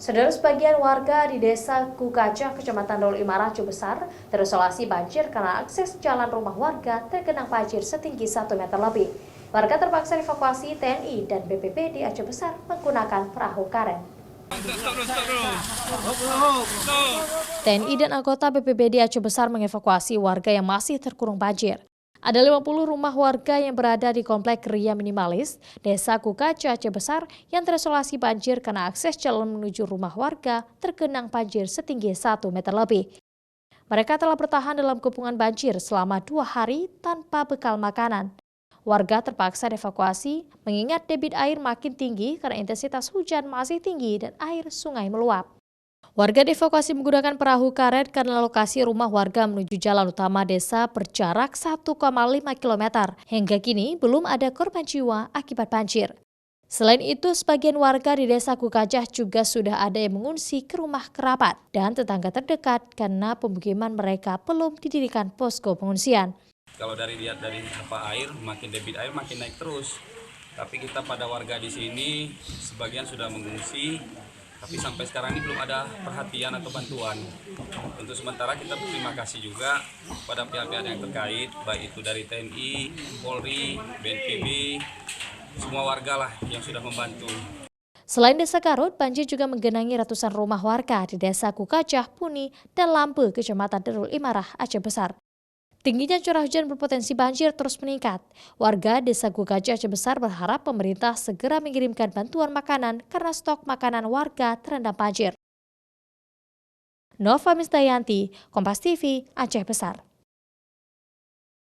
Saudara, sebagian warga di Desa Kukacah, Kecamatan Dol Imara, Aceh Besar, terisolasi banjir karena akses jalan rumah warga tergenang banjir setinggi 1 meter lebih. Warga terpaksa dievakuasi TNI dan BPBD Aceh Besar menggunakan perahu karet. TNI dan anggota BPBD Aceh Besar mengevakuasi warga yang masih terkurung banjir. Ada 50 rumah warga yang berada di Komplek Ria Minimalis, Desa Kukacah, Aceh Besar yang terisolasi banjir karena akses jalan menuju rumah warga tergenang banjir setinggi 1 meter lebih. Mereka telah bertahan dalam kepungan banjir selama 2 hari tanpa bekal makanan. Warga terpaksa dievakuasi mengingat debit air makin tinggi karena intensitas hujan masih tinggi dan air sungai meluap. Warga dievakuasi menggunakan perahu karet karena lokasi rumah warga menuju jalan utama desa berjarak 1,5 km. Hingga kini belum ada korban jiwa akibat banjir. Selain itu, sebagian warga di Desa Kukacah juga sudah ada yang mengungsi ke rumah kerabat dan tetangga terdekat karena pemukiman mereka belum didirikan posko pengungsian. Kalau lihat dari air, makin debit air makin naik terus. Tapi kita pada warga di sini sebagian sudah mengungsi. Tapi sampai sekarang ini belum ada perhatian atau bantuan. Untuk sementara kita berterima kasih juga pada pihak-pihak yang terkait, baik itu dari TNI, Polri, BNPB, semua warga lah yang sudah membantu. Selain Desa Garut, banjir juga menggenangi ratusan rumah warga di Desa Kukacah, Puni, dan Lampe, Kecamatan Darul Imarah, Aceh Besar. Tingginya curah hujan berpotensi banjir terus meningkat. Warga Desa Kukacah, Aceh Besar berharap pemerintah segera mengirimkan bantuan makanan karena stok makanan warga terendam banjir. Nova Misdayanti, Kompas TV, Aceh Besar.